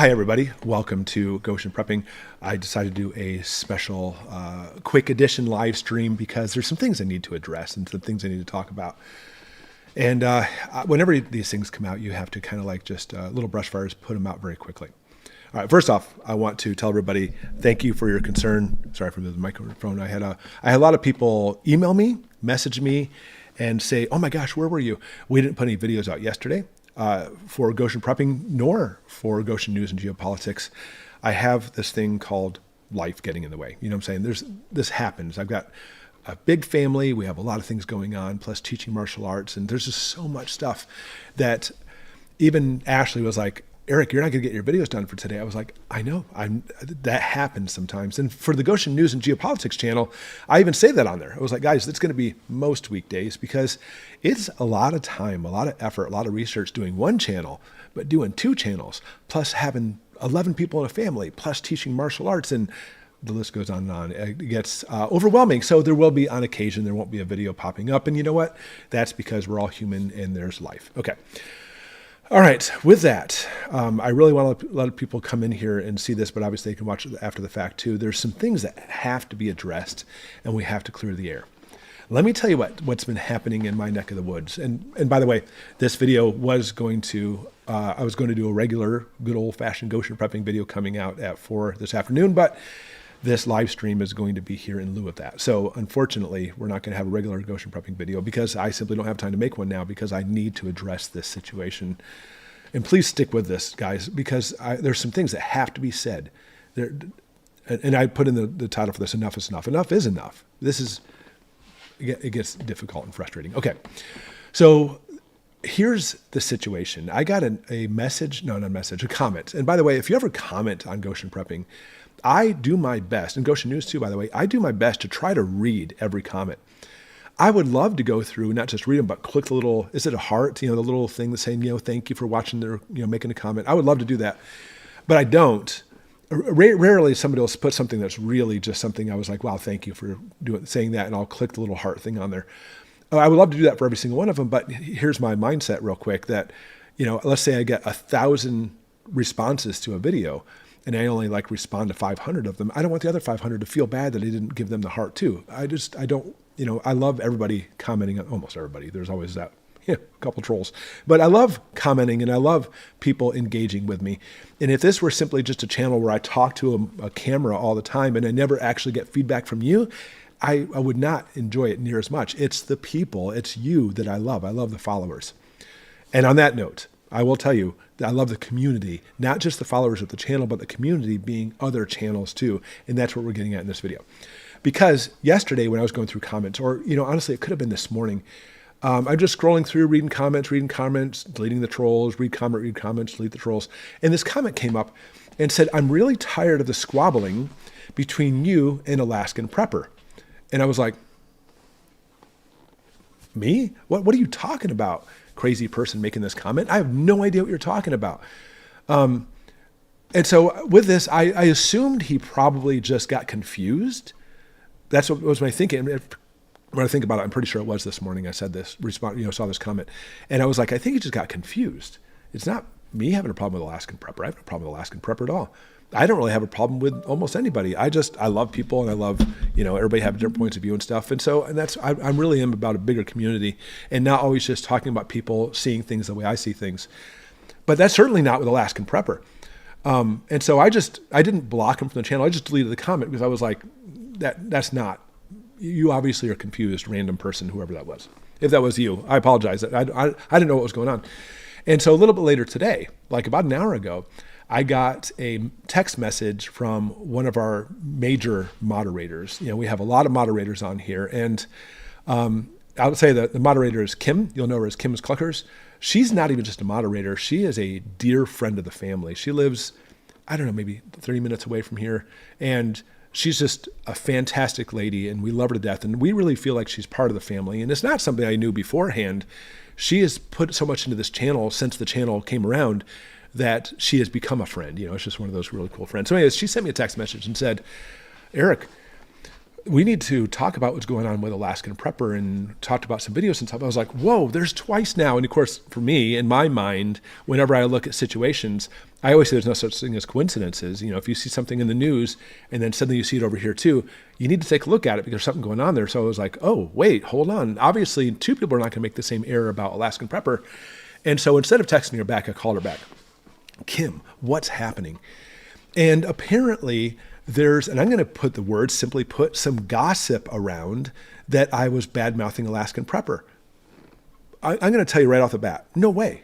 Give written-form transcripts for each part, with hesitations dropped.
Hi, everybody. Welcome to Goshen Prepping. I decided to do a special quick edition live stream because there's some things I need to address and some things I need to talk about. And whenever these things come out, you have to kind of like just little brush fires, put them out very quickly. All right, first off, I want to tell everybody thank you for your concern. Sorry for the microphone. I had a lot of people email me, message me, and say, oh my gosh, where were you? We didn't put any videos out yesterday. For Goshen Prepping, nor for Goshen News and Geopolitics. I have this thing called life getting in the way. You know what I'm saying? This happens. I've got a big family. We have a lot of things going on, plus teaching martial arts. And there's just so much stuff that even Ashley was like, Eric, you're not going to get your videos done for today. I was like, I know. That happens sometimes. And for the Goshen News and Geopolitics channel, I even say that on there. I was like, guys, it's going to be most weekdays because it's a lot of time, a lot of effort, a lot of research doing one channel, but doing two channels, plus having 11 people in a family, plus teaching martial arts, and the list goes on and on. It gets overwhelming. So there will be, on occasion, there won't be a video popping up. And you know what? That's because we're all human and there's life. Okay. All right, with that, I really want to let people come in here and see this, but obviously they can watch it after the fact too. There's some things that have to be addressed and we have to clear the air. Let me tell you what's been happening in my neck of the woods. And by the way, this video was going to, I was going to do a regular, good old-fashioned Goshen Prepping video coming out at 4 this afternoon, but this live stream is going to be here in lieu of that. So unfortunately, we're not going to have a regular Goshen Prepping video because I simply don't have time to make one now because I need to address this situation. And please stick with this, guys, because there's some things that have to be said. And I put in the title for this, Enough is Enough. Enough is enough. It gets difficult and frustrating. Okay, so here's the situation. I got a message, no, not a message, a comment. And by the way, if you ever comment on Goshen Prepping, I do my best, and Goshen News too, by the way, I do my best to try to read every comment. I would love to go through, not just read them, but click the little, is it a heart? The little thing that's saying, thank you for watching their, making a comment. I would love to do that, but I don't. Rarely somebody will put something that's really just something I was like, wow, thank you for saying that. And I'll click the little heart thing on there. I would love to do that for every single one of them, but here's my mindset real quick that, let's say I get 1,000 responses to a video and I only respond to 500 of them. I don't want the other 500 to feel bad that I didn't give them the heart too. I don't, I love everybody commenting, almost everybody. There's always that, a couple trolls, but I love commenting and I love people engaging with me. And if this were simply just a channel where I talk to a camera all the time and I never actually get feedback from you, I would not enjoy it near as much. It's the people, it's you that I love. I love the followers. And on that note, I will tell you that I love the community, not just the followers of the channel, but the community being other channels too. And that's what we're getting at in this video. Because yesterday when I was going through comments, or, honestly, it could have been this morning, I'm just scrolling through, reading comments, deleting the trolls, read comments, delete the trolls. And this comment came up and said, I'm really tired of the squabbling between you and Alaskan Prepper. And I was like, me? What are you talking about? Crazy person making this comment. I have no idea what you're talking about. And so with this, I assumed he probably just got confused. That's what was my thinking. When I think about it, I'm pretty sure it was this morning. I said this, saw this comment, and I was like, I think he just got confused. It's not me having a problem with Alaskan Prepper. I have no problem with Alaskan Prepper at all. I don't really have a problem with almost anybody. I love people and I love, everybody have different points of view and stuff. And that's, I'm really am about a bigger community and not always just talking about people seeing things the way I see things. But that's certainly not with Alaskan Prepper. And so I didn't block him from the channel. I just deleted the comment because I was like, that's not, you obviously are confused, random person, whoever that was. If that was you, I apologize. I didn't know what was going on. And so a little bit later today, like about an hour ago, I got a text message from one of our major moderators. We have a lot of moderators on here. And I would say that the moderator is Kim. You'll know her as Kim's Cluckers. She's not even just a moderator. She is a dear friend of the family. She lives, I don't know, maybe 30 minutes away from here. And she's just a fantastic lady and we love her to death. And we really feel like she's part of the family. And it's not something I knew beforehand. She has put so much into this channel since the channel came around that she has become a friend. It's just one of those really cool friends. So anyways, she sent me a text message and said, Eric, we need to talk about what's going on with Alaskan Prepper, and talked about some videos and stuff. I was like, whoa, there's twice now. And of course, for me, in my mind, whenever I look at situations, I always say there's no such thing as coincidences. If you see something in the news and then suddenly you see it over here too, you need to take a look at it because there's something going on there. So I was like, oh, wait, hold on. Obviously, two people are not going to make the same error about Alaskan Prepper. And so instead of texting her back, I called her back. Kim, what's happening? And apparently and I'm going to put the word, simply put, some gossip around that I was bad-mouthing Alaskan Prepper. I'm going to tell you right off the bat, no way.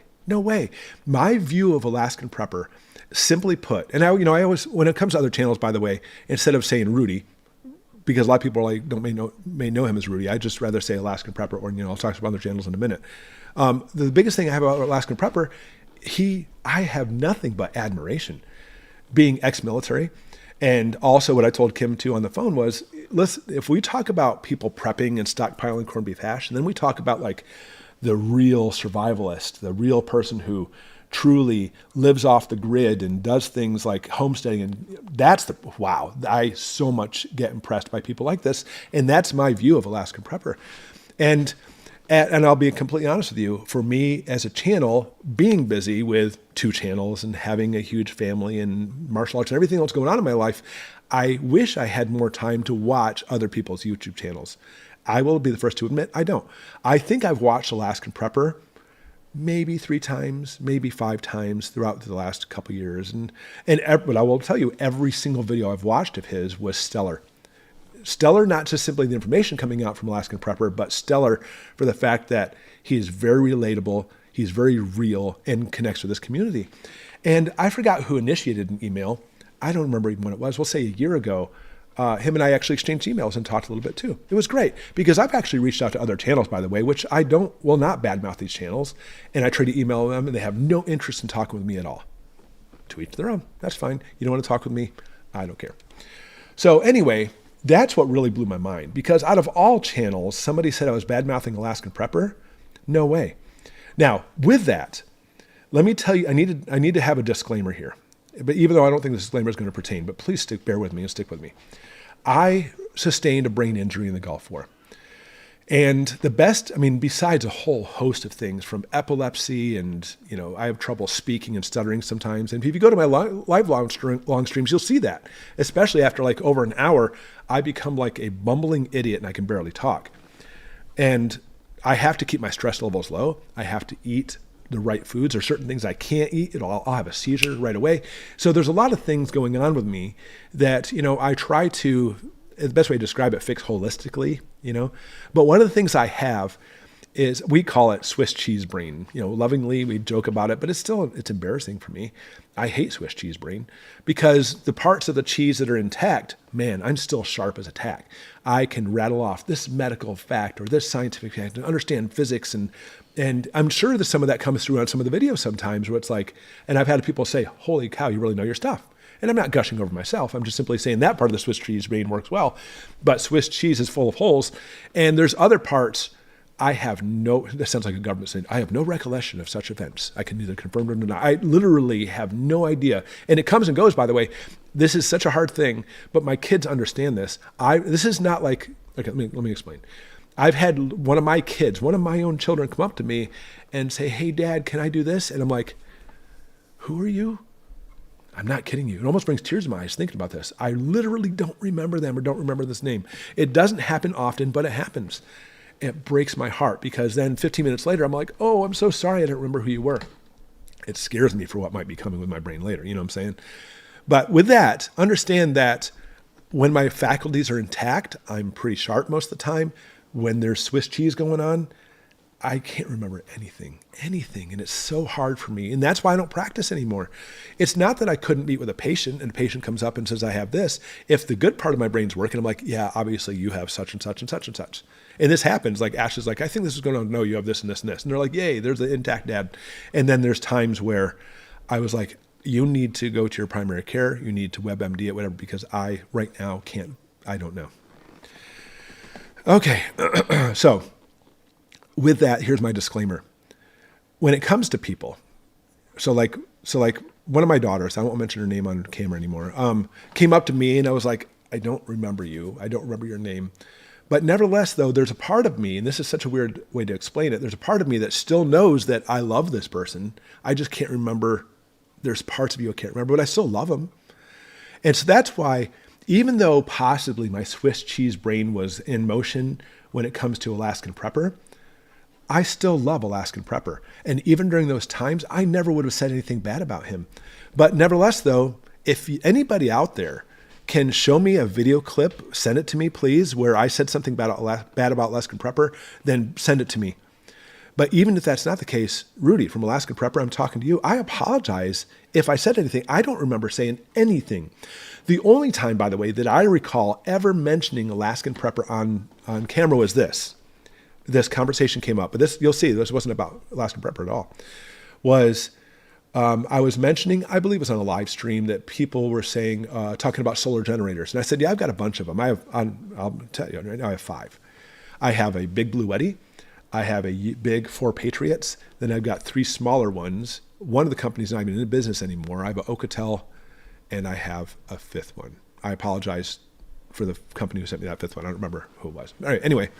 My view of Alaskan Prepper, simply put, and I always, when it comes to other channels, by the way, instead of saying Rudy, because a lot of people are like, may know him as Rudy, I just rather say Alaskan Prepper, or I'll talk about other channels in a minute. The biggest thing I have about Alaskan Prepper, I have nothing but admiration. Being ex-military, and also what I told Kim too on the phone was, listen, if we talk about people prepping and stockpiling corned beef hash, and then we talk about like the real survivalist, the real person who truly lives off the grid and does things like homesteading, and wow, I so much get impressed by people like this. And that's my view of Alaskan Prepper. And I'll be completely honest with you, for me as a channel, being busy with 2 channels and having a huge family and martial arts and everything else going on in my life, I wish I had more time to watch other people's YouTube channels. I will be the first to admit I don't. I think I've watched Alaskan Prepper maybe 3 times, maybe 5 times throughout the last couple of years. But I will tell you, every single video I've watched of his was stellar. Stellar, not just simply the information coming out from Alaskan Prepper, but stellar for the fact that he is very relatable, he's very real, and connects with this community. And I forgot who initiated an email. I don't remember even when it was. We'll say a year ago. Him and I actually exchanged emails and talked a little bit too. It was great because I've actually reached out to other channels, by the way, which I will not badmouth these channels. And I try to email them and they have no interest in talking with me at all. To each their own. That's fine. You don't want to talk with me? I don't care. So anyway, that's what really blew my mind, because out of all channels, somebody said I was bad-mouthing Alaskan Prepper. No way. Now, with that, let me tell you, I need to have a disclaimer here. But even though I don't think the disclaimer is going to pertain, but please bear with me and stick with me. I sustained a brain injury in the Gulf War. And besides a whole host of things from epilepsy and, I have trouble speaking and stuttering sometimes. And if you go to my live long streams, you'll see that, especially after like over an hour, I become like a bumbling idiot and I can barely talk. And I have to keep my stress levels low. I have to eat the right foods. There are certain things I can't eat. I'll have a seizure right away. So there's a lot of things going on with me that, I try to, the best way to describe it, fix holistically, But one of the things I have is, we call it Swiss cheese brain. Lovingly we joke about it, but it's embarrassing for me. I hate Swiss cheese brain because the parts of the cheese that are intact, man, I'm still sharp as a tack. I can rattle off this medical fact or this scientific fact and understand physics. And I'm sure that some of that comes through on some of the videos sometimes where it's like, and I've had people say, holy cow, you really know your stuff. And I'm not gushing over myself. I'm just simply saying that part of the Swiss cheese brain works well. But Swiss cheese is full of holes. And there's other parts that sounds like a government saying, I have no recollection of such events. I can neither confirm nor deny. I literally have no idea. And it comes and goes, by the way. This is such a hard thing, but my kids understand this. This is not like, okay, let me explain. I've had one of my own children come up to me and say, hey, Dad, can I do this? And I'm like, who are you? I'm not kidding you. It almost brings tears to my eyes thinking about this. I literally don't remember them or don't remember this name. It doesn't happen often, but it happens. It breaks my heart because then 15 minutes later, I'm like, oh, I'm so sorry. I don't remember who you were. It scares me for what might be coming with my brain later. You know what I'm saying? But with that, understand that when my faculties are intact, I'm pretty sharp most of the time. When there's Swiss cheese going on, I can't remember anything. And it's so hard for me. And that's why I don't practice anymore. It's not that I couldn't meet with a patient and a patient comes up and says, I have this. If the good part of my brain's working, I'm like, yeah, obviously you have such and such and such and such. And this happens, like Ash is like, I think this is going on. No, you have this and this and this. And they're like, yay, there's the intact dad. And then there's times where I was like, you need to go to your primary care. You need to WebMD it, whatever, because I right now I don't know. Okay, so with that, here's my disclaimer. When it comes to people, so like one of my daughters, I won't mention her name on camera anymore, came up to me and I was like, I don't remember you. I don't remember your name. But nevertheless, though, there's a part of me, and this is such a weird way to explain it, there's a part of me that still knows that I love this person. I just can't remember. There's parts of you I can't remember, but I still love them. And so that's why, even though possibly my Swiss cheese brain was in motion when it comes to Alaskan Prepper, I still love Alaskan Prepper. And even during those times, I never would have said anything bad about him. But nevertheless, though, if anybody out there can show me a video clip, send it to me, please, where I said something bad about Alaskan Prepper, then send it to me. But even if that's not the case, Rudy from Alaskan Prepper, I'm talking to you. I apologize if I said anything. I don't remember saying anything. The only time, by the way, that I recall ever mentioning Alaskan Prepper on camera was this. This conversation came up, but this, you'll see, this wasn't about Alaskan Prepper at all. I was mentioning, I believe it was on a live stream, that people were saying, talking about solar generators. And I said, yeah, I've got a bunch of them. I'll tell you right now, I have 5. I have a big Blue Eddy. I have a big 4 Patriots. Then I've got 3 smaller ones. One of the companies not even in business anymore. I have a Ocotel, and I have a 5th one. I apologize for the company who sent me that 5th one. I don't remember who it was. All right, anyway.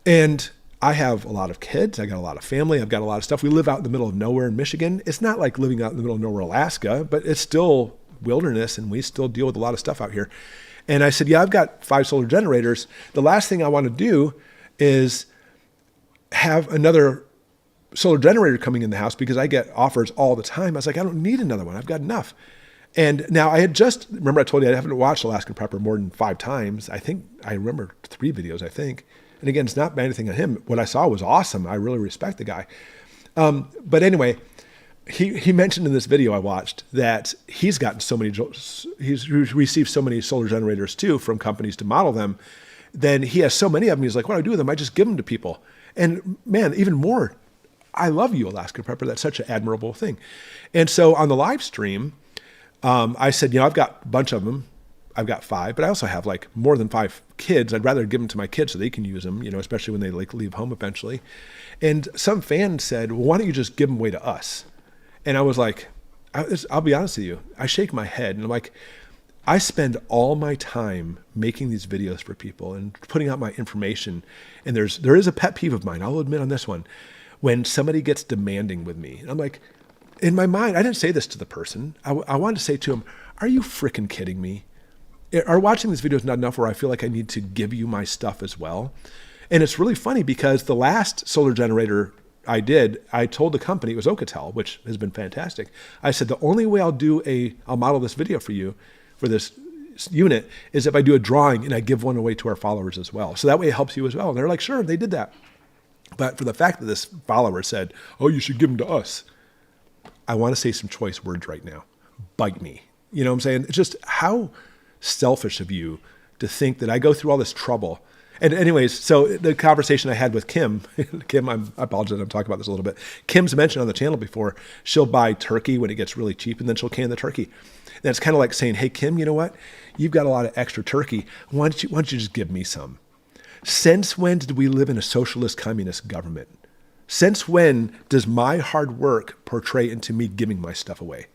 And I have a lot of kids. I got a lot of family. I've got a lot of stuff. We live out in the middle of nowhere in Michigan. It's not like living out in the middle of nowhere, Alaska, but it's still wilderness, and we still deal with a lot of stuff out here. And I said, yeah, I've got 5 solar generators. The last thing I want to do is have another solar generator coming in the house because I get offers all the time. I was like, I don't need another one. I've got enough. And now I had remember I told you I haven't watched Alaskan Prepper more than 5 times. I think I remember 3 videos, I think. And again, it's not anything on him. What I saw was awesome. I really respect the guy. But anyway, he mentioned in this video I watched that he's gotten he's received so many solar generators too from companies to model them. Then he has so many of them. He's like, what do I do with them? I just give them to people. And man, even more, I love you, Alaskan Prepper. That's such an admirable thing. And so on the live stream, I said, I've got a bunch of them. I've got 5, but I also have like more than 5 kids. I'd rather give them to my kids so they can use them, especially when they like leave home eventually. And some fan said, well, why don't you just give them away to us? And I was like, I'll be honest with you. I shake my head and I'm like, I spend all my time making these videos for people and putting out my information. And there is a pet peeve of mine, I'll admit on this one, when somebody gets demanding with me. And I'm like, in my mind, I didn't say this to the person. I wanted to say to him, are you freaking kidding me? Are watching these videos not enough where I feel like I need to give you my stuff as well? And it's really funny because the last solar generator I did, I told the company, it was Ocotel, which has been fantastic. I said, the only way I'll model this video for you, for this unit, is if I do a drawing and I give one away to our followers as well. So that way it helps you as well. And they're like, sure, they did that. But for the fact that this follower said, oh, you should give them to us, I want to say some choice words right now. Bite me. You know what I'm saying? It's just how selfish of you to think that I go through all this trouble. And anyways, so the conversation I had with Kim, I apologize, I'm talking about this a little bit. Kim's mentioned on the channel before, she'll buy turkey when it gets really cheap and then she'll can the turkey. And it's kind of like saying, hey, Kim, you know what? You've got a lot of extra turkey. Why don't you just give me some? Since when did we live in a socialist communist government? Since when does my hard work portray into me giving my stuff away?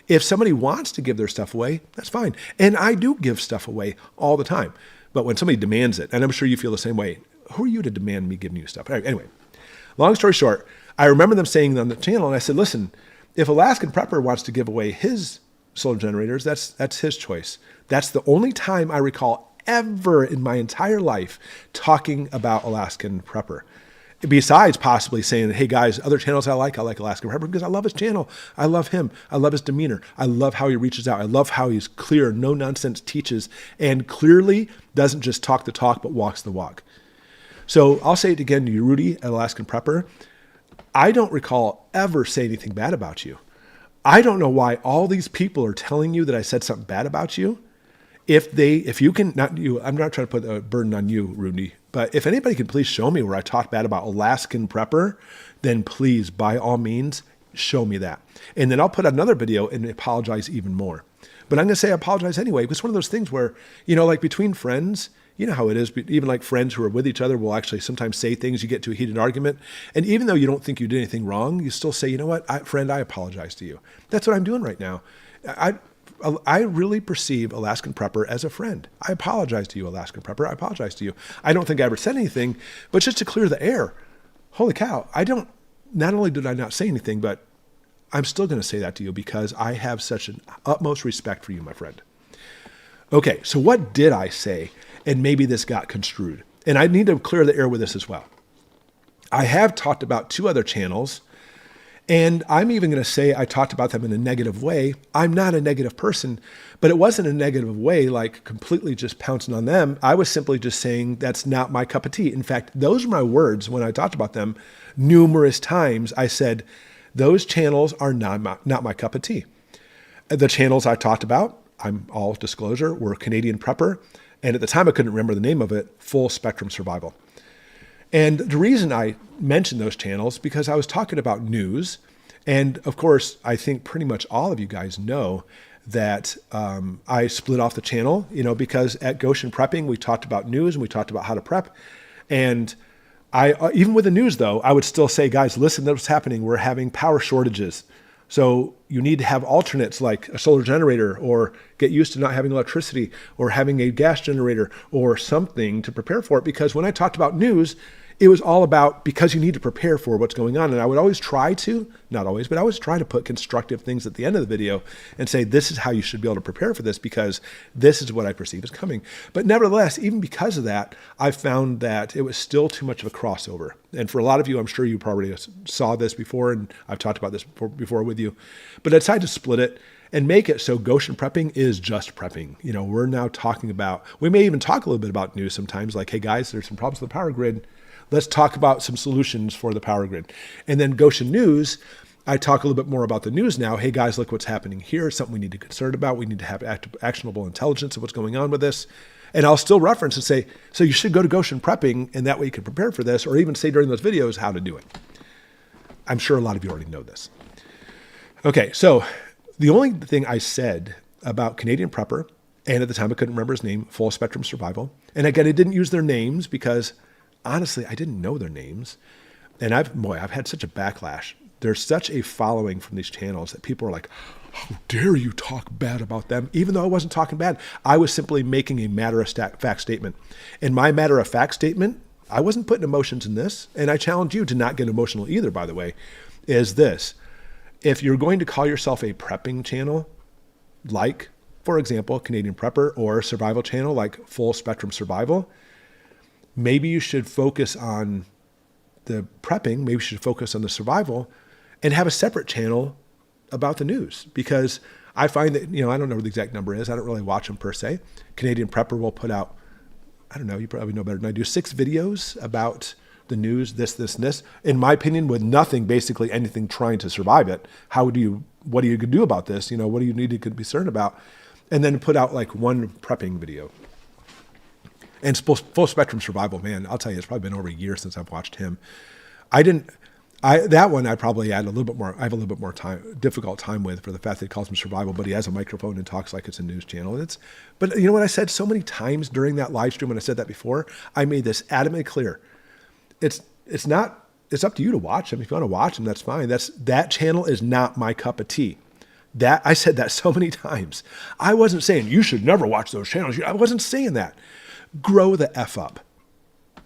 If somebody wants to give their stuff away, that's fine. And I do give stuff away all the time. But when somebody demands it, and I'm sure you feel the same way, who are you to demand me giving you stuff? Anyway, long story short, I remember them saying on the channel, and I said, listen, if Alaskan Prepper wants to give away his solar generators, that's his choice. That's the only time I recall ever in my entire life talking about Alaskan Prepper. Besides possibly saying, hey guys, other channels I like Alaskan Prepper because I love his channel. I love him. I love his demeanor. I love how he reaches out. I love how he's clear, no nonsense teaches, and clearly doesn't just talk the talk, but walks the walk. So I'll say it again to you, Rudy at Alaskan Prepper. I don't recall ever saying anything bad about you. I don't know why all these people are telling you that I said something bad about you. If you can, not you, I'm not trying to put a burden on you, Rudy, but if anybody can please show me where I talked bad about Alaskan Prepper, then please, by all means, show me that. And then I'll put another video and apologize even more. But I'm going to say I apologize anyway. It's one of those things where, like between friends, you know how it is, even like friends who are with each other will actually sometimes say things, you get to a heated argument. And even though you don't think you did anything wrong, you still say, you know what, friend, I apologize to you. That's what I'm doing right now. I really perceive Alaskan Prepper as a friend. I apologize to you, Alaskan Prepper. I apologize to you. I don't think I ever said anything, but just to clear the air, holy cow, not only did I not say anything, but I'm still going to say that to you because I have such an utmost respect for you, my friend. Okay, so what did I say? And maybe this got construed. And I need to clear the air with this as well. I have talked about 2 other channels, and I'm even going to say I talked about them in a negative way. I'm not a negative person, but it wasn't a negative way, like completely just pouncing on them. I was simply just saying that's not my cup of tea. In fact, those were my words when I talked about them numerous times. I said, those channels are not my cup of tea. The channels I talked about, I'm all disclosure, were Canadian Prepper, and at the time I couldn't remember the name of it, Full Spectrum Survival. And the reason I mentioned those channels because I was talking about news. And of course, I think pretty much all of you guys know that I split off the channel, because at Goshen Prepping, we talked about news and we talked about how to prep. And I, even with the news though, I would still say, guys, listen to what's happening. We're having power shortages. So you need to have alternates like a solar generator, or get used to not having electricity, or having a gas generator or something to prepare for it. Because when I talked about news, it was all about because you need to prepare for what's going on. And I would always try to, not always, but I always try to put constructive things at the end of the video and say, this is how you should be able to prepare for this because this is what I perceive is coming. But nevertheless, even because of that, I found that it was still too much of a crossover. And for a lot of you, I'm sure you probably saw this before, and I've talked about this before with you, but I decided to split it and make it so Goshen Prepping is just prepping. We're now talking about, we may even talk a little bit about news sometimes, like, hey guys, there's some problems with the power grid. Let's talk about some solutions for the power grid. And then Goshen News, I talk a little bit more about the news now. Hey guys, look what's happening here. Something we need to be concerned about. We need to have actionable intelligence of what's going on with this. And I'll still reference and say, so you should go to Goshen Prepping, and that way you can prepare for this, or even say during those videos how to do it. I'm sure a lot of you already know this. Okay, so the only thing I said about Canadian Prepper, and at the time I couldn't remember his name, Full Spectrum Survival, and again, I didn't use their names because honestly, I didn't know their names. And I've had such a backlash. There's such a following from these channels that people are like, how dare you talk bad about them? Even though I wasn't talking bad, I was simply making a matter-of-fact statement. And my matter-of-fact statement, I wasn't putting emotions in this, and I challenge you to not get emotional either, by the way, is this. If you're going to call yourself a prepping channel, like, for example, Canadian Prepper, or a survival channel like Full Spectrum Survival, maybe you should focus on the prepping, maybe you should focus on the survival, and have a separate channel about the news. Because I find that, I don't know what the exact number is. I don't really watch them per se. Canadian Prepper will put out, I don't know, you probably know better than I do, 6 videos about the news, this, and this. In my opinion, with nothing, basically anything trying to survive it. What are you going to do about this? What do you need to be concerned about? And then put out like one prepping video. And Full Spectrum Survival, man, I'll tell you, it's probably been over a year since I've watched him. That one I probably had a little bit more, I have a little bit more difficult time with for the fact that he calls him survival, but he has a microphone and talks like it's a news channel. But you know what I said so many times during that live stream when I said that before? I made this adamantly clear. It's up to you to watch him. If you want to watch him, that's fine. That channel is not my cup of tea. I said that so many times. I wasn't saying you should never watch those channels. I wasn't saying that. Grow the F up.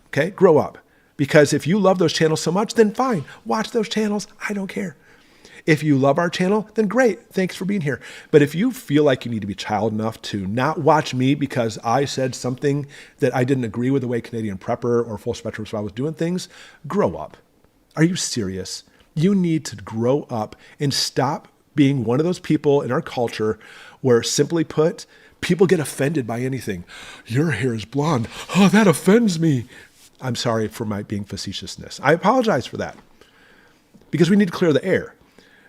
Okay? Grow up. Because if you love those channels so much, then fine. Watch those channels. I don't care. If you love our channel, then great. Thanks for being here. But if you feel like you need to be child enough to not watch me because I said something that I didn't agree with the way Canadian Prepper or Full Spectrum Survival was doing things, grow up. Are you serious? You need to grow up and stop being one of those people in our culture where, simply put, people get offended by anything. Your hair is blonde. Oh, that offends me. I'm sorry for my being facetiousness. I apologize for that. Because we need to clear the air.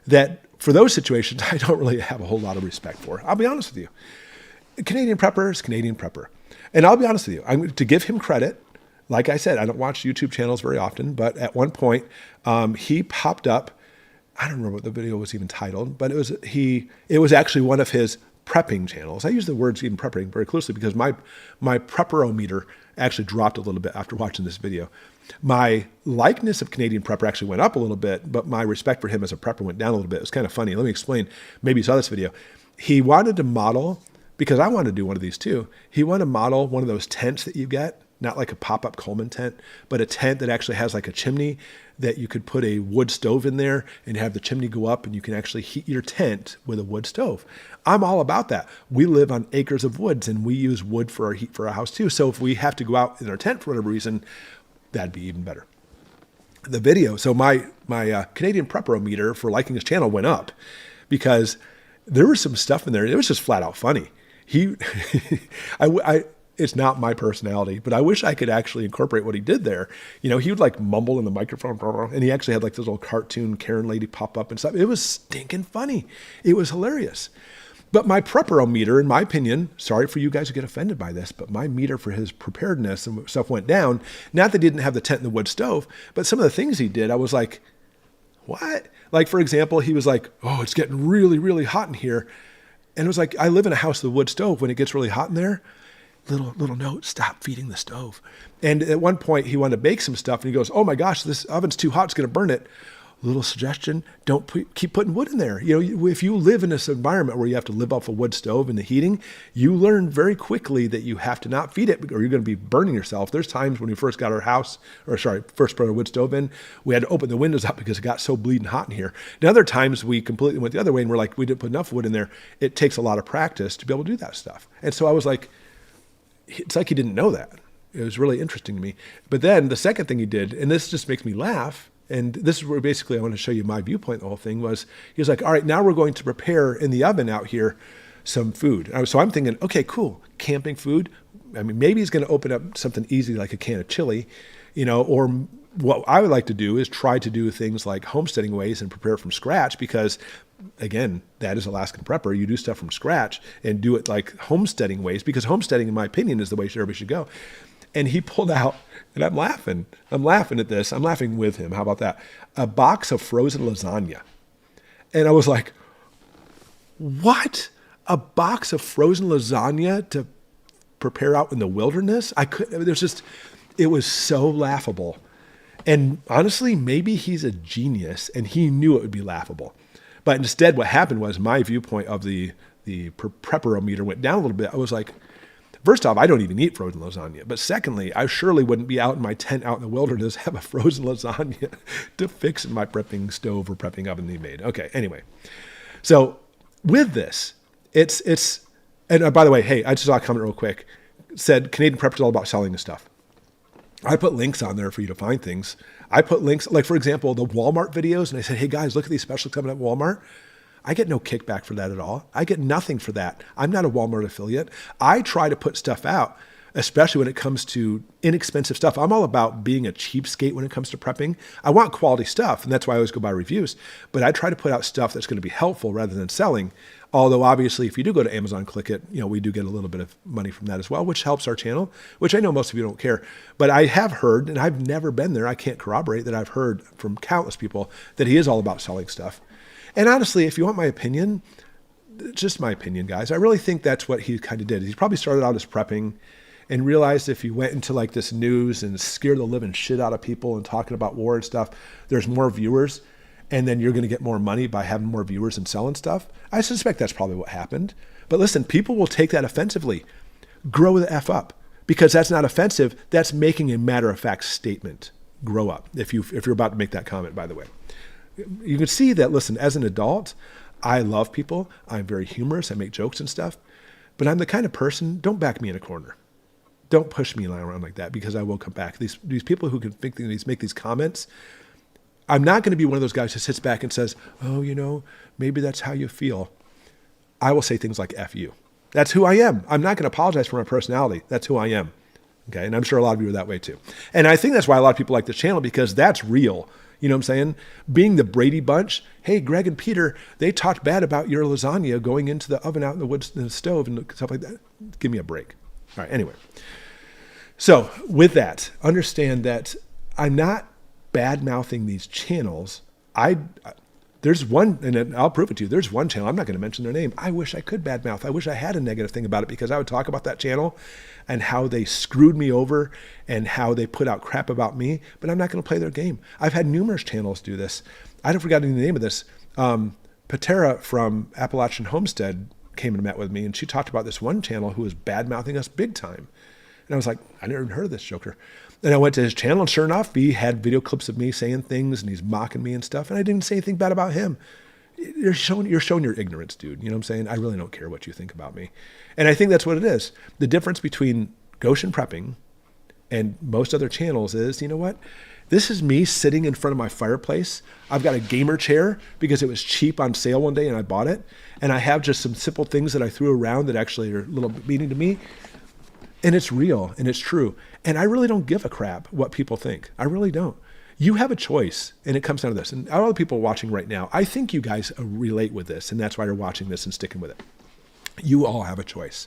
That for those situations, I don't really have a whole lot of respect for. I'll be honest with you. Canadian Prepper is Canadian Prepper. And I'll be honest with you. To give him credit, like I said, I don't watch YouTube channels very often, but at one point, he popped up. I don't remember what the video was even titled, but it was actually one of his prepping channels. I use the words even prepping very closely because my prepperometer actually dropped a little bit after watching this video. My likeness of Canadian Prepper actually went up a little bit, but my respect for him as a prepper went down a little bit. It was kind of funny. Let me explain. Maybe you saw this video. he wanted to model, because I wanted to do one of these too. He wanted to model one of those tents that you get, not like a pop-up Coleman tent, but a tent that actually has like a chimney that you could put a wood stove in there and have the chimney go up, and you can actually heat your tent with a wood stove. I'm all about that. We live on acres of woods, and we use wood for our heat for our house too. So if we have to go out in our tent for whatever reason, that'd be even better. The video, so my Canadian Prepperometer for liking his channel went up because there was some stuff in there. It was just flat out funny. It's not my personality, but I wish I could actually incorporate what he did there. He would like mumble in the microphone, and he actually had like this little cartoon Karen lady pop up and stuff. It was stinking funny. It was hilarious. But my Prepperometer, in my opinion, sorry for you guys who get offended by this, but my meter for his preparedness and stuff went down. Not that he didn't have the tent and the wood stove, but some of the things he did, I was like, what? Like, for example, he was like, oh, it's getting really, really hot in here. And it was like, I live in a house with a wood stove. When it gets really hot in there, little note, stop feeding the stove. And at one point he wanted to bake some stuff, and he goes, oh my gosh, this oven's too hot, it's going to burn it. Little suggestion, don't keep putting wood in there. If you live in this environment where you have to live off a wood stove and the heating, you learn very quickly that you have to not feed it, or you're going to be burning yourself. There's times when we first got our house, first put our wood stove in, we had to open the windows up because it got so bleeding hot in here. Now, other times we completely went the other way, and we're like, we didn't put enough wood in there. It takes a lot of practice to be able to do that stuff. And so I was like, it's like he didn't know that. It was really interesting to me. But then the second thing he did, and this just makes me laugh, and this is where basically I want to show you my viewpoint, the whole thing was, he was like, all right, now we're going to prepare in the oven out here some food. So I'm thinking, okay, cool, camping food. I mean, maybe he's going to open up something easy like a can of chili, or what I would like to do is try to do things like homesteading ways and prepare from scratch, because again, that is Alaskan Prepper. You do stuff from scratch and do it like homesteading ways, because homesteading, in my opinion, is the way everybody should go. And he pulled out, and I'm laughing at this. I'm laughing with him. How about that? A box of frozen lasagna. And I was like, what? A box of frozen lasagna to prepare out in the wilderness? It was so laughable. And honestly, maybe he's a genius and he knew it would be laughable. But instead, what happened was my viewpoint of the Prepperometer went down a little bit. I was like, first off, I don't even eat frozen lasagna. But secondly, I surely wouldn't be out in my tent out in the wilderness have a frozen lasagna to fix in my prepping stove or prepping oven they made. Okay, anyway. So with this, and by the way, hey, I just saw a comment real quick. It said, Canadian Prep is all about selling the stuff. I put links on there for you to find things. I put links, like for example, the Walmart videos, and I said, hey guys, look at these specials coming up at Walmart. I get no kickback for that at all. I get nothing for that. I'm not a Walmart affiliate. I try to put stuff out, especially when it comes to inexpensive stuff. I'm all about being a cheapskate when it comes to prepping. I want quality stuff, and that's why I always go by reviews. But I try to put out stuff that's going to be helpful rather than selling. Although obviously, if you do go to Amazon, click it, we do get a little bit of money from that as well, which helps our channel, which I know most of you don't care. But I have heard, and I've never been there, I can't corroborate that I've heard from countless people that he is all about selling stuff. And honestly, if you want my opinion, it's just my opinion, guys. I really think that's what he kind of did. He probably started out as prepping and realized if he went into like this news and scared the living shit out of people and talking about war and stuff, there's more viewers, and then you're going to get more money by having more viewers and selling stuff. I suspect that's probably what happened. But listen, people will take that offensively. Grow the F up, because that's not offensive. That's making a matter-of-fact statement. Grow up, if you're about to make that comment, by the way. You can see that, listen, as an adult, I love people. I'm very humorous. I make jokes and stuff. But I'm the kind of person, don't back me in a corner. Don't push me around like that, because I will come back. These people who can think these, make these comments, I'm not going to be one of those guys who sits back and says, oh, maybe that's how you feel. I will say things like F you. That's who I am. I'm not going to apologize for my personality. That's who I am. Okay. And I'm sure a lot of you are that way too. And I think that's why a lot of people like this channel, because that's real. You know what I'm saying? Being the Brady Bunch. Hey, Greg and Peter, they talked bad about your lasagna going into the oven out in the woods, in the stove and stuff like that. Give me a break. All right. Anyway. So with that, understand that I'm not bad-mouthing these channels. There's one, and I'll prove it to you. There's one channel, I'm not going to mention their name. I wish I could badmouth. I wish I had a negative thing about it, because I would talk about that channel and how they screwed me over and how they put out crap about me, but I'm not going to play their game. I've had numerous channels do this. I don't forget the name of this. Patera from Appalachian Homestead came and met with me, and she talked about this one channel who was bad-mouthing us big time. And I was like, I never even heard of this joker. And I went to his channel, and sure enough, he had video clips of me saying things, and he's mocking me and stuff, and I didn't say anything bad about him. You're showing your ignorance, dude. You know what I'm saying? I really don't care what you think about me. And I think that's what it is. The difference between Goshen Prepping and most other channels is, you know what? This is me sitting in front of my fireplace. I've got a gamer chair because it was cheap on sale one day and I bought it. And I have just some simple things that I threw around that actually are a little bit meaning to me. And it's real and it's true. And I really don't give a crap what people think. I really don't. You have a choice, and it comes down to this. And all the people watching right now, I think you guys relate with this, and that's why you're watching this and sticking with it. You all have a choice.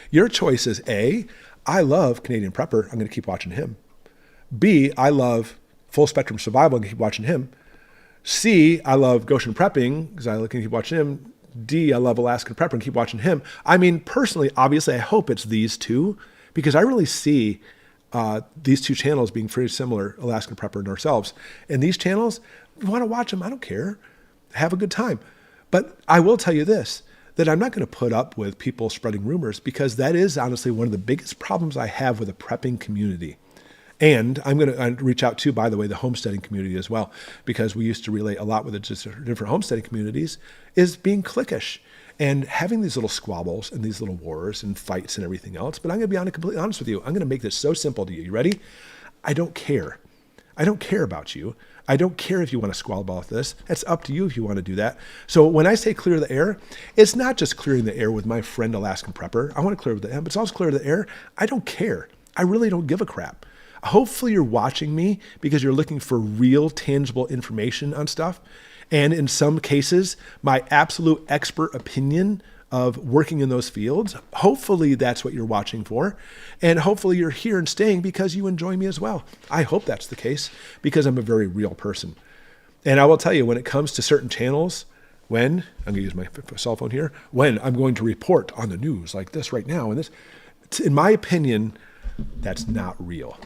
Your choice is A, I love Canadian Prepper. I'm going to keep watching him. B, I love Full Spectrum Survival. I'm going to keep watching him. C, I love Goshen Prepping because I can keep watching him. D, I love Alaskan Prepper and keep watching him. I mean, personally, obviously, I hope it's these two because I really see these two channels being very similar, Alaskan Prepper and ourselves. And these channels, if you want to watch them, I don't care. Have a good time. But I will tell you this, that I'm not going to put up with people spreading rumors because that is honestly one of the biggest problems I have with the prepping community. And I'm going to reach out to, by the way, the homesteading community as well, because we used to relate a lot with the different homesteading communities, is being cliquish and having these little squabbles and these little wars and fights and everything else. But I'm going to be completely honest with you. I'm going to make this so simple to you. You ready? I don't care. I don't care about you. I don't care if you want to squabble about this. It's up to you if you want to do that. So when I say clear the air, it's not just clearing the air with my friend Alaskan Prepper. I want to clear the air, but it's also clear the air. I don't care. I really don't give a crap. Hopefully you're watching me because you're looking for real, tangible information on stuff. And in some cases, my absolute expert opinion of working in those fields. Hopefully that's what you're watching for. And hopefully you're here and staying because you enjoy me as well. I hope that's the case because I'm a very real person. And I will tell you, when it comes to certain channels, when, I'm going to use my cell phone here, when I'm going to report on the news like this right now, and this, in my opinion, that's not real.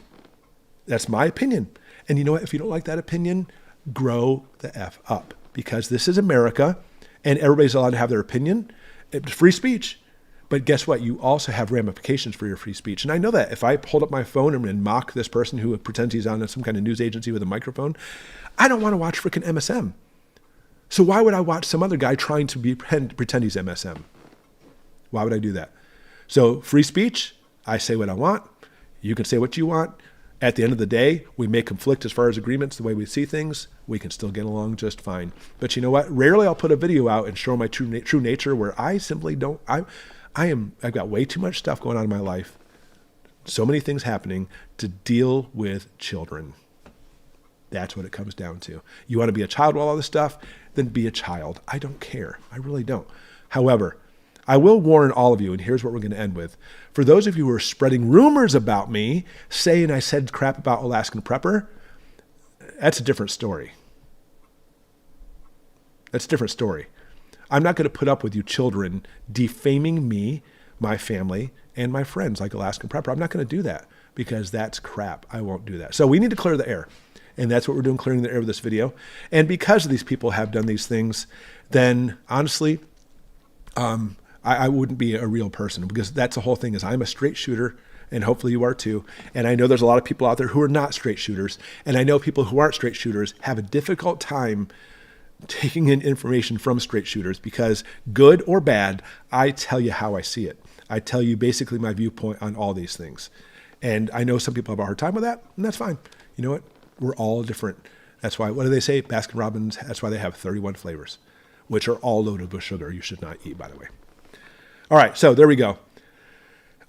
That's my opinion. And you know what? If you don't like that opinion, grow the F up because this is America and everybody's allowed to have their opinion. It's free speech. But guess what? You also have ramifications for your free speech. And I know that if I hold up my phone and mock this person who pretends he's on some kind of news agency with a microphone, I don't want to watch freaking MSM. So why would I watch some other guy trying to pretend he's MSM? Why would I do that? So free speech, I say what I want. You can say what you want. At the end of the day, we may conflict as far as agreements, the way we see things. We can still get along just fine. But you know what? Rarely I'll put a video out and show my true nature where I simply don't. I've got way too much stuff going on in my life. So many things happening to deal with children. That's what it comes down to. You want to be a child with all this stuff? Then be a child. I don't care. I really don't. However, I will warn all of you, and here's what we're going to end with. For those of you who are spreading rumors about me, saying I said crap about Alaskan Prepper, that's a different story. That's a different story. I'm not going to put up with you children defaming me, my family, and my friends like Alaskan Prepper. I'm not going to do that because that's crap. I won't do that. So we need to clear the air. And that's what we're doing, clearing the air with this video. And because these people have done these things, then honestly, I wouldn't be a real person because that's the whole thing is I'm a straight shooter and hopefully you are too. And I know there's a lot of people out there who are not straight shooters. And I know people who aren't straight shooters have a difficult time taking in information from straight shooters because good or bad, I tell you how I see it. I tell you basically my viewpoint on all these things. And I know some people have a hard time with that, and that's fine. You know what? We're all different. That's why, what do they say? Baskin Robbins, that's why they have 31 flavors, which are all loaded with sugar. You should not eat, by the way. All right, so there we go.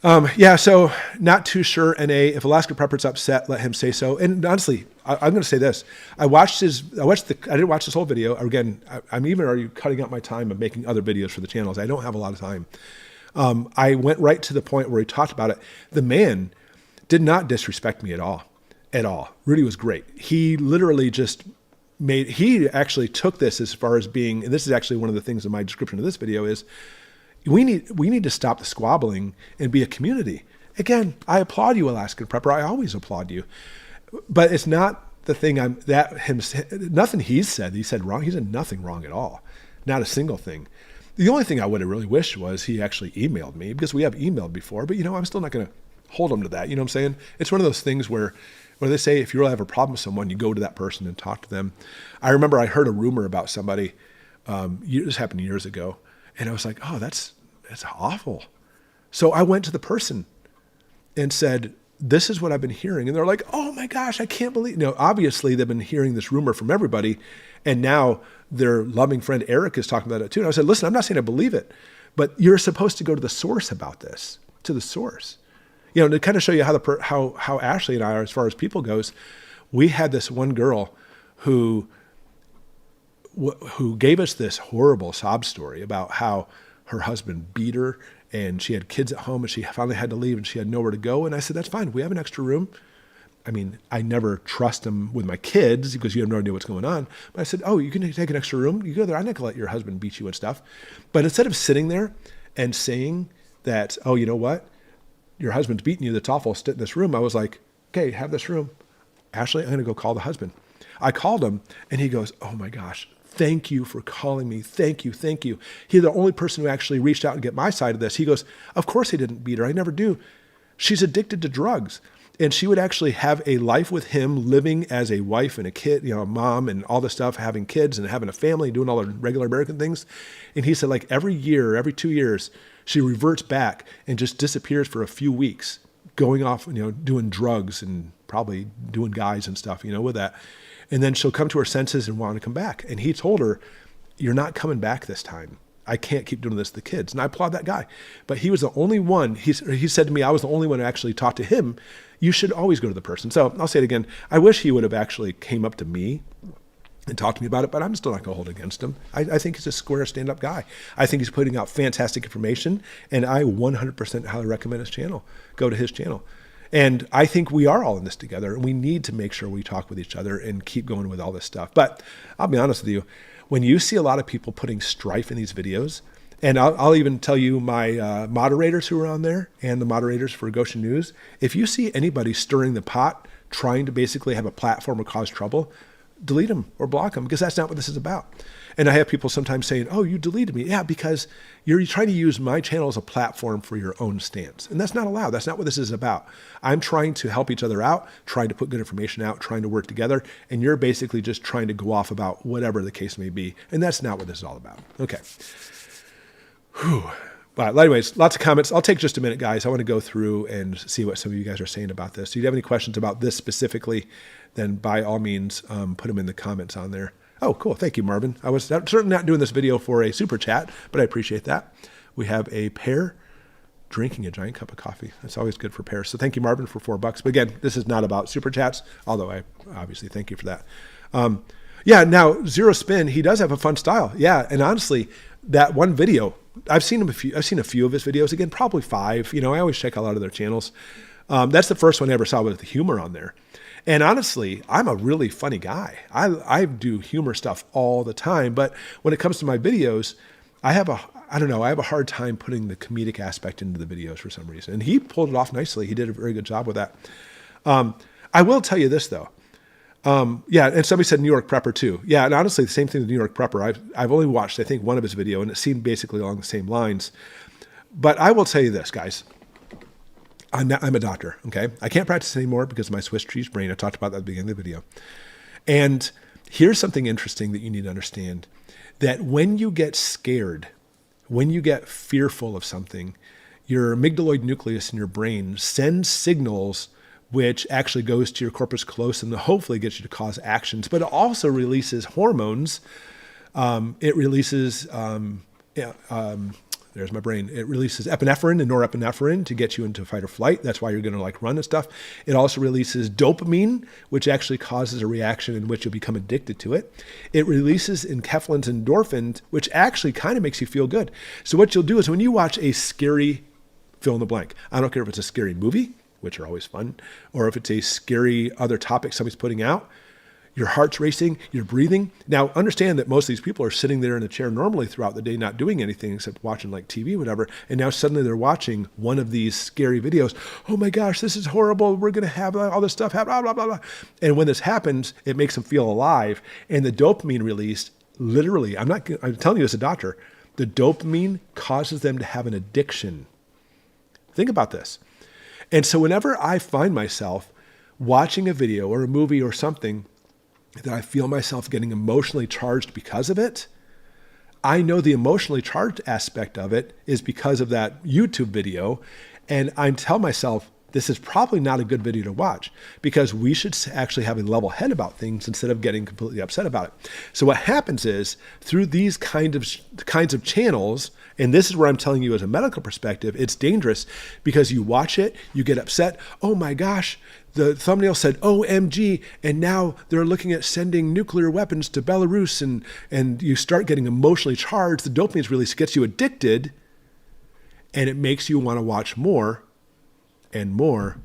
So not too sure, NA. If Alaskan Prepper's upset, let him say so. And honestly, I'm going to say this. I didn't watch this whole video. Again, I'm even already cutting out my time of making other videos for the channels. I don't have a lot of time. I went right to the point where he talked about it. The man did not disrespect me at all. At all. Rudy was great. He literally just he actually took this as far as being, and this is actually one of the things in my description of this video is, we need to stop the squabbling and be a community. Again, I applaud you, Alaskan Prepper. I always applaud you. But it's not the thing nothing he said wrong. He said nothing wrong at all. Not a single thing. The only thing I would have really wished was he actually emailed me, because we have emailed before, but I'm still not going to hold him to that. You know what I'm saying? It's one of those things where they say if you really have a problem with someone, you go to that person and talk to them. I remember I heard a rumor about somebody, this happened years ago, and I was like, oh, that's awful. So I went to the person and said, this is what I've been hearing. And they're like, oh my gosh, I can't believe, obviously they've been hearing this rumor from everybody. And now their loving friend Eric is talking about it too. And I said, listen, I'm not saying I believe it, but you're supposed to go to the source about this, to the source. To kind of show you how Ashley and I are as far as people goes. We had this one girl who gave us this horrible sob story about how her husband beat her, and she had kids at home, and she finally had to leave, and she had nowhere to go. And I said, that's fine. We have an extra room. I mean, I never trust them with my kids because you have no idea what's going on. But I said, oh, you can take an extra room? You go there. I'm not going to let your husband beat you and stuff. But instead of sitting there and saying that, oh, you know what? Your husband's beating you. That's awful. Sit in this room. I was like, okay, have this room. Ashley, I'm going to go call the husband. I called him, and he goes, oh my gosh, thank you for calling me. Thank you. Thank you. He's the only person who actually reached out and get my side of this. He goes, of course he didn't beat her. I never do. She's addicted to drugs. And she would actually have a life with him, living as a wife and a kid, a mom and all this stuff, having kids and having a family, doing all the regular American things. And he said, like every year, every 2 years, she reverts back and just disappears for a few weeks, going off, doing drugs and probably doing guys and stuff, with that. And then she'll come to her senses and want to come back. And he told her, you're not coming back this time. I can't keep doing this to the kids. And I applaud that guy. But he was the only one, he said to me, I was the only one who actually talked to him. You should always go to the person. So I'll say it again. I wish he would have actually came up to me and talked to me about it, but I'm still not going to hold it against him. I think he's a square stand-up guy. I think he's putting out fantastic information, and I 100% highly recommend his channel. Go to his channel. And I think we are all in this together, and we need to make sure we talk with each other and keep going with all this stuff. But I'll be honest with you, when you see a lot of people putting strife in these videos, and I'll even tell you my moderators who are on there and the moderators for Goshen News, if you see anybody stirring the pot, trying to basically have a platform or cause trouble, delete them or block them, because that's not what this is about. And I have people sometimes saying, oh, you deleted me. Yeah, because you're trying to use my channel as a platform for your own stance. And that's not allowed. That's not what this is about. I'm trying to help each other out, trying to put good information out, trying to work together. And you're basically just trying to go off about whatever the case may be. And that's not what this is all about. Okay. Whew. But anyways, lots of comments. I'll take just a minute, guys. I want to go through and see what some of you guys are saying about this. So if you have any questions about this specifically, then by all means, put them in the comments on there. Oh, cool. Thank you, Marvin. I was certainly not doing this video for a super chat, but I appreciate that. We have a pair drinking a giant cup of coffee. That's always good for pairs. So thank you, Marvin, for $4. But again, this is not about super chats, although I obviously thank you for that. Yeah, now Zero Spin, he does have a fun style. Yeah, and honestly, that one video, I've seen a few of his videos. Again, probably 5. I always check out a lot of their channels. That's the first one I ever saw with the humor on there. And honestly, I'm a really funny guy. I do humor stuff all the time, but when it comes to my videos, I have a hard time putting the comedic aspect into the videos for some reason. And he pulled it off nicely. He did a very good job with that. I will tell you this though. Yeah, and somebody said New York Prepper too. Yeah, and honestly, the same thing with New York Prepper. I've only watched, I think, one of his video, and it seemed basically along the same lines. But I will tell you this, guys. I'm a doctor, okay? I can't practice anymore because of my Swiss cheese brain. I talked about that at the beginning of the video. And here's something interesting that you need to understand, that when you get scared, when you get fearful of something, your amygdaloid nucleus in your brain sends signals which actually goes to your corpus callosum and hopefully gets you to cause actions, but it also releases hormones. It releases, there's my brain. It releases epinephrine and norepinephrine to get you into fight or flight. That's why you're going to run and stuff. It also releases dopamine, which actually causes a reaction in which you'll become addicted to it. It releases enkephalins and endorphins, which actually kind of makes you feel good. So what you'll do is when you watch a scary fill in the blank, I don't care if it's a scary movie, which are always fun, or if it's a scary other topic somebody's putting out, your heart's racing, you're breathing. Now, understand that most of these people are sitting there in a chair normally throughout the day, not doing anything except watching TV, whatever. And now suddenly they're watching one of these scary videos. Oh my gosh, this is horrible. We're going to have all this stuff happen, blah, blah, blah, blah. And when this happens, it makes them feel alive. And the dopamine released, literally, I'm telling you as a doctor, The dopamine causes them to have an addiction. Think about this. And so whenever I find myself watching a video or a movie or something that I feel myself getting emotionally charged because of it, I know the emotionally charged aspect of it is because of that YouTube video. And I tell myself, this is probably not a good video to watch because we should actually have a level head about things instead of getting completely upset about it. So what happens is through these kinds of channels, and this is where I'm telling you as a medical perspective, it's dangerous because you watch it, you get upset. Oh my gosh, the thumbnail said OMG, and now they're looking at sending nuclear weapons to Belarus, and you start getting emotionally charged. The dopamine release gets you addicted, and it makes you want to watch more and more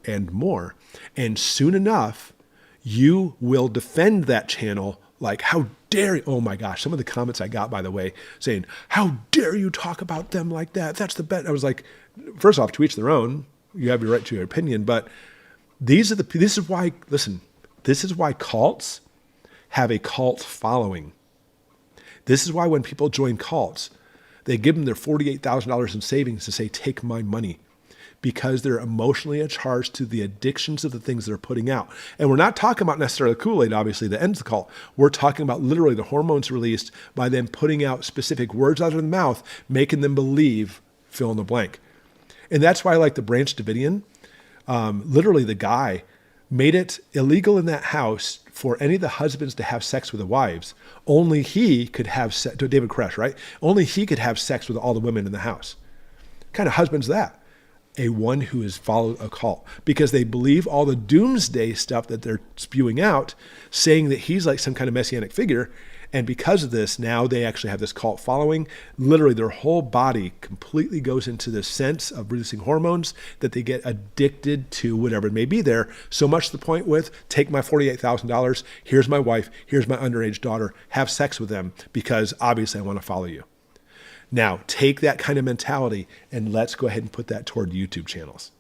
and more. And soon enough, you will defend that channel like, how dare you? Oh my gosh, some of the comments I got, by the way, saying, how dare you talk about them like that? That's the best. I was like, first off, to each their own. You have your right to your opinion, but this is why cults have a cult following. This is why when people join cults, they give them their $48,000 in savings to say, take my money, because they're emotionally charged to the addictions of the things they're putting out. And we're not talking about necessarily Kool-Aid, obviously, that ends the cult. We're talking about literally the hormones released by them putting out specific words out of the mouth, making them believe, fill in the blank. And that's why I like the Branch Davidian. Literally the guy made it illegal in that house for any of the husbands to have sex with the wives. Only he could have sex, to David Koresh, right? Only he could have sex with all the women in the house. What kind of husband's that? A one who has followed a cult, because they believe all the doomsday stuff that they're spewing out, saying that he's like some kind of messianic figure. And because of this, now they actually have this cult following. Literally their whole body completely goes into this sense of releasing hormones that they get addicted to whatever it may be there. So much to the point with, take my $48,000, here's my wife, here's my underage daughter, have sex with them because obviously I want to follow you. Now, take that kind of mentality and let's go ahead and put that toward YouTube channels.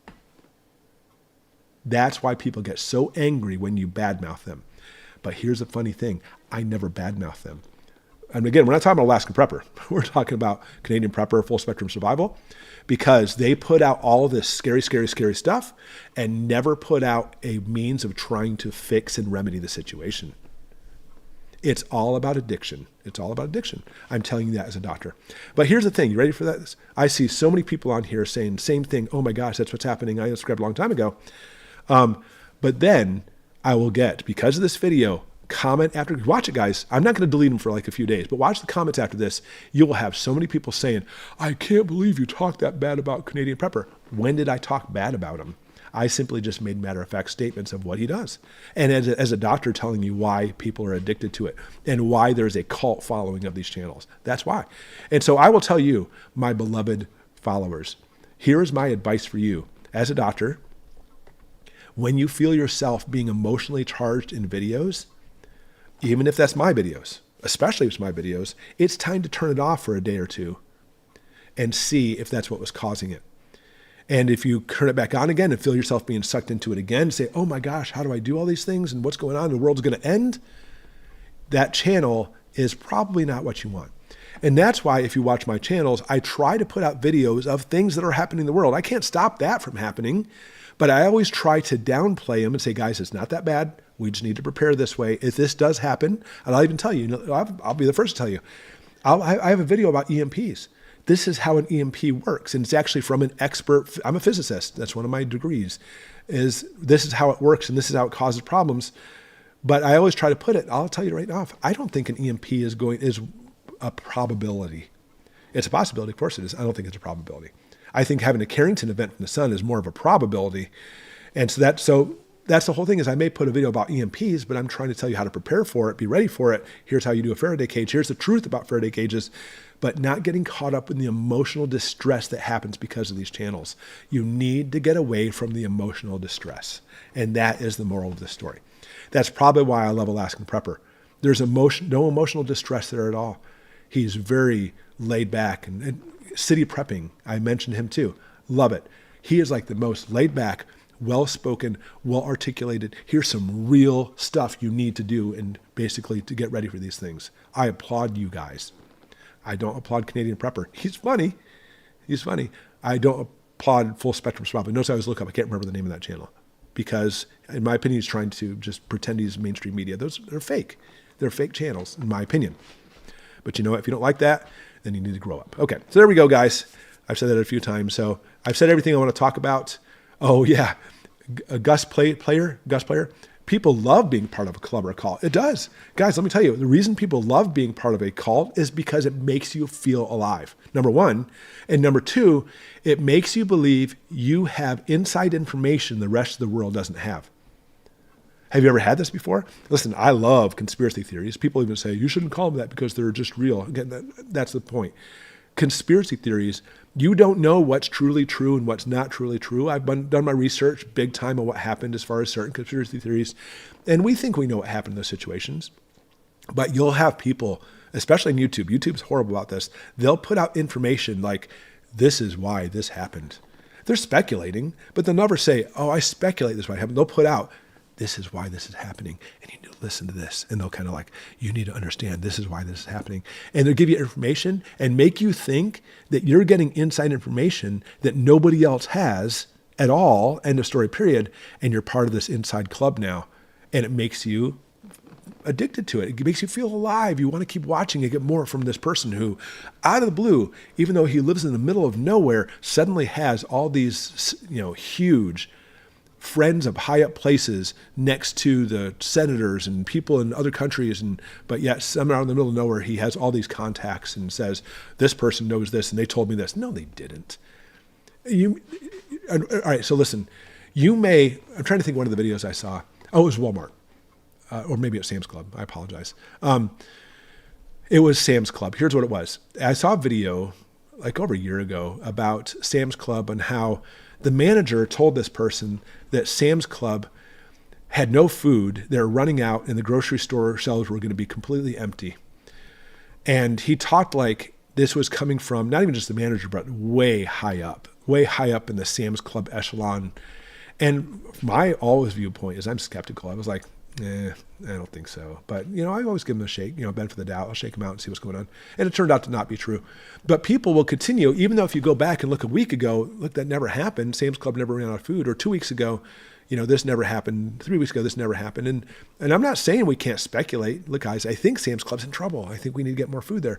That's why people get so angry when you badmouth them. But here's the funny thing. I never badmouth them. And again, we're not talking about Alaskan Prepper. We're talking about Canadian Prepper, Full Spectrum Survival, because they put out all of this scary, scary, scary stuff and never put out a means of trying to fix and remedy the situation. It's all about addiction. It's all about addiction. I'm telling you that as a doctor. But here's the thing. You ready for that? I see so many people on here saying the same thing. Oh my gosh, that's what's happening. I subscribed a long time ago. But then I will get, because of this video, comment after, watch it guys. I'm not going to delete them for like a few days, but watch the comments after this. You will have so many people saying, I can't believe you talked that bad about Canadian Prepper. When did I talk bad about him? I simply just made matter-of-fact statements of what he does. And as a doctor telling you why people are addicted to it and why there's a cult following of these channels. That's why. And so I will tell you, my beloved followers, here is my advice for you as a doctor. When you feel yourself being emotionally charged in videos, even if that's my videos, especially if it's my videos, it's time to turn it off for a day or two and see if that's what was causing it. And if you turn it back on again and feel yourself being sucked into it again, say, oh my gosh, how do I do all these things? And what's going on? The world's going to end. That channel is probably not what you want. And that's why if you watch my channels, I try to put out videos of things that are happening in the world. I can't stop that from happening, but I always try to downplay them and say, guys, it's not that bad. We just need to prepare this way. If this does happen, and I'll even tell you, I'll be the first to tell you, I have a video about EMPs. This is how an EMP works. And it's actually from an expert. I'm a physicist. That's one of my degrees. This is how it works and this is how it causes problems. But I always try to put it, I'll tell you right now, I don't think an EMP is a probability. It's a possibility, of course it is. I don't think it's a probability. I think having a Carrington event from the sun is more of a probability. And so that's the whole thing. Is I may put a video about EMPs, but I'm trying to tell you how to prepare for it, be ready for it. Here's how you do a Faraday cage. Here's the truth about Faraday cages, but not getting caught up in the emotional distress that happens because of these channels. You need to get away from the emotional distress. And that is the moral of this story. That's probably why I love Alaskan Prepper. There's no emotional distress there at all. He's very laid back. And City Prepping, I mentioned him too. Love it. He is like the most laid back, well-spoken, well-articulated. Here's some real stuff you need to do and basically to get ready for these things. I applaud you guys. I don't applaud Canadian Prepper. He's funny. I don't applaud Full Spectrum Survival. Notice I always look up, I can't remember the name of that channel because in my opinion, he's trying to just pretend he's mainstream media. They're fake. They're fake channels in my opinion. But you know what? If you don't like that, then you need to grow up. Okay. So there we go, guys. I've said that a few times. So I've said everything I want to talk about. Oh yeah. A Gus player. People love being part of a club or a cult. It does. Guys, let me tell you, the reason people love being part of a cult is because it makes you feel alive, number one. And number two, it makes you believe you have inside information the rest of the world doesn't have. Have you ever had this before? Listen, I love conspiracy theories. People even say, you shouldn't call them that because they're just real. Again, that's the point. Conspiracy theories, you don't know what's truly true and what's not truly true. I've done my research big time on what happened as far as certain conspiracy theories, and we think we know what happened in those situations. But you'll have people, especially on YouTube. YouTube's horrible about this. They'll put out information like, this is why this happened. They're speculating, but they'll never say, oh, I speculate this is why it happened. They'll put out, this is why this is happening. And you need to listen to this. And they'll kind of like, you need to understand this is why this is happening. And they'll give you information and make you think that you're getting inside information that nobody else has at all, end of story, period. And you're part of this inside club now. And it makes you addicted to it. It makes you feel alive. You want to keep watching and get more from this person who, out of the blue, even though he lives in the middle of nowhere, suddenly has all these, huge friends of high up places next to the senators and people in other countries, but yet somehow in the middle of nowhere he has all these contacts and says, this person knows this and they told me this. No, they didn't. All right, so listen, I'm trying to think of one of the videos I saw. Oh, it was Walmart. Or maybe it was Sam's Club. I apologize. It was Sam's Club. Here's what it was. I saw a video like over a year ago about Sam's Club and how the manager told this person that Sam's Club had no food. They were running out and the grocery store shelves were going to be completely empty. And he talked like this was coming from not even just the manager, but way high up in the Sam's Club echelon. And my always viewpoint is I'm skeptical. I was like, I don't think so. But, I always give them a shake, benefit of the doubt. I'll shake them out and see what's going on. And it turned out to not be true. But people will continue, even though if you go back and look a week ago, look, that never happened. Sam's Club never ran out of food. Or 2 weeks ago, this never happened. 3 weeks ago, this never happened. And I'm not saying we can't speculate. Look, guys, I think Sam's Club's in trouble. I think we need to get more food there.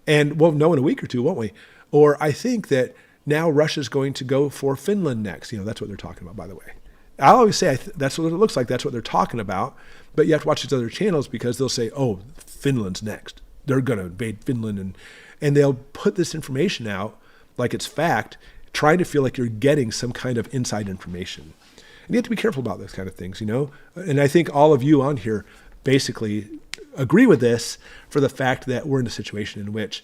And we'll know in a week or two, won't we? Or I think that now Russia's going to go for Finland next. That's what they're talking about, by the way. I always say that's what it looks like. That's what they're talking about. But you have to watch these other channels because they'll say, oh, Finland's next. They're going to invade Finland. And they'll put this information out like it's fact, trying to feel like you're getting some kind of inside information. And you have to be careful about those kind of things, And I think all of you on here basically agree with this for the fact that we're in a situation in which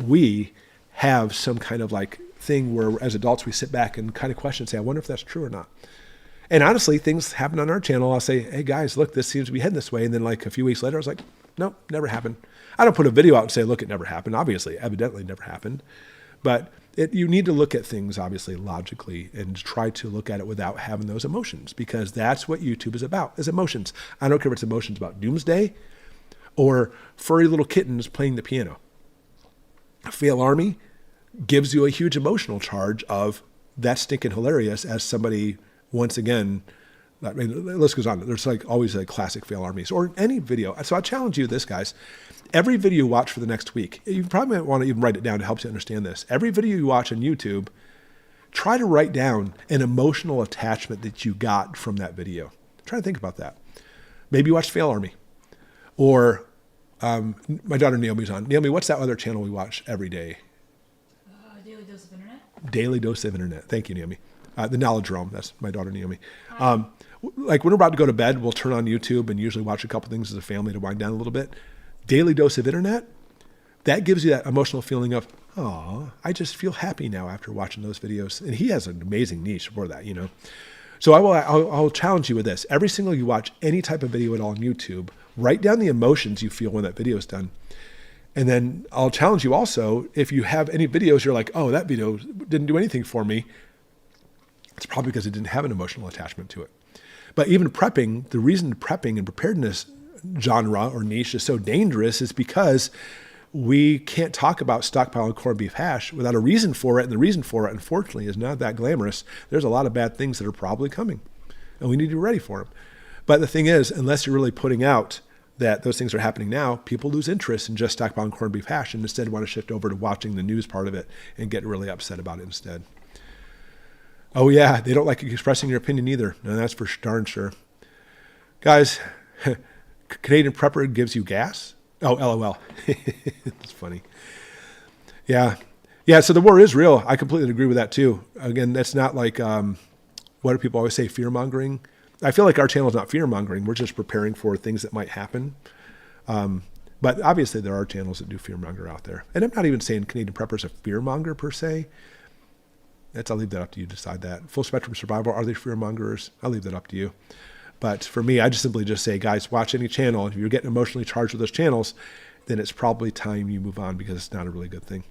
we have some kind of like thing where as adults we sit back and kind of question and say, I wonder if that's true or not. And honestly, things happen on our channel. I'll say, hey guys, look, this seems to be heading this way. And then like a few weeks later, I was like, nope, never happened. I don't put a video out and say, look, it never happened. Obviously, evidently never happened. But you need to look at things, obviously, logically and try to look at it without having those emotions because that's what YouTube is about, is emotions. I don't care if it's emotions about doomsday or furry little kittens playing the piano. Fail Army gives you a huge emotional charge of that's stinking hilarious as somebody. Once again, the list goes on. There's like always a classic fail armies or any video. So I challenge you this, guys. Every video you watch for the next week, you probably might want to even write it down to help you understand this. Every video you watch on YouTube, try to write down an emotional attachment that you got from that video. Try to think about that. Maybe you watched Fail Army or my daughter Naomi's on. Naomi, what's that other channel we watch every day? Daily Dose of Internet. Daily Dose of Internet. Thank you, Naomi. The Knowledge Realm, that's my daughter Naomi. Like when we're about to go to bed, we'll turn on YouTube and usually watch a couple things as a family to wind down a little bit. Daily Dose of Internet, that gives you that emotional feeling of, oh, I just feel happy now after watching those videos. And he has an amazing niche for that, So I'll challenge you with this. Every single you watch any type of video at all on YouTube, write down the emotions you feel when that video is done. And then I'll challenge you also, if you have any videos you're like, oh, that video didn't do anything for me, it's probably because it didn't have an emotional attachment to it. But even the reason prepping and preparedness genre or niche is so dangerous is because we can't talk about stockpiling corned beef hash without a reason for it. And the reason for it, unfortunately, is not that glamorous. There's a lot of bad things that are probably coming, and we need to be ready for them. But the thing is, unless you're really putting out that those things are happening now, people lose interest in just stockpiling corned beef hash and instead want to shift over to watching the news part of it and get really upset about it instead. Oh yeah, they don't like expressing your opinion either. No, that's for darn sure. Guys, Canadian Prepper gives you gas? Oh, LOL. That's funny. Yeah. Yeah, so the war is real. I completely agree with that too. Again, that's not like, what do people always say, fear-mongering? I feel like our channel is not fear-mongering. We're just preparing for things that might happen. But obviously there are channels that do fear-monger out there. And I'm not even saying Canadian Prepper is a fear-monger per se. I'll leave that up to you to decide that. Full Spectrum Survival, are they fear-mongers? I'll leave that up to you. But for me, I just simply say, guys, watch any channel. If you're getting emotionally charged with those channels, then it's probably time you move on because it's not a really good thing.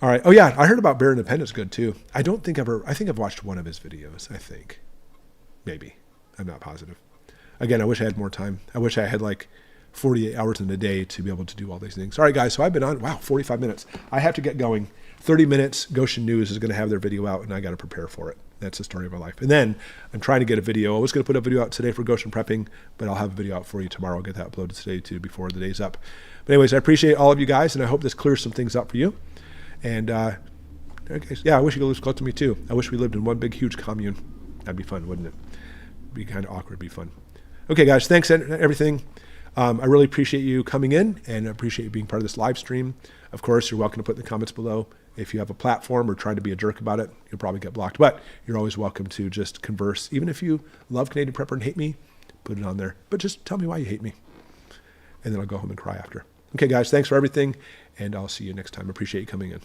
All right. Oh yeah, I heard about Bear Independence good too. I think I've watched one of his videos, I think. Maybe. I'm not positive. Again, I wish I had more time. I wish I had like 48 hours in a day to be able to do all these things. All right, guys. So I've been on, 45 minutes. I have to get going. 30 minutes, Goshen News is going to have their video out, and I got to prepare for it. That's the story of my life. And then I'm trying to get a video. I was going to put a video out today for Goshen Prepping, but I'll have a video out for you tomorrow. I'll get that uploaded today too before the day's up. But anyways, I appreciate all of you guys, and I hope this clears some things up for you. And okay, yeah, I wish you could live close to me too. I wish we lived in one big, huge commune. That'd be fun, wouldn't it? It'd be kind of awkward, be fun. Okay, guys, thanks and everything. I really appreciate you coming in and I appreciate you being part of this live stream. Of course, you're welcome to put in the comments below. If you have a platform or trying to be a jerk about it, you'll probably get blocked. But you're always welcome to just converse. Even if you love Canadian Prepper and hate me, put it on there. But just tell me why you hate me. And then I'll go home and cry after. Okay, guys, thanks for everything. And I'll see you next time. Appreciate you coming in.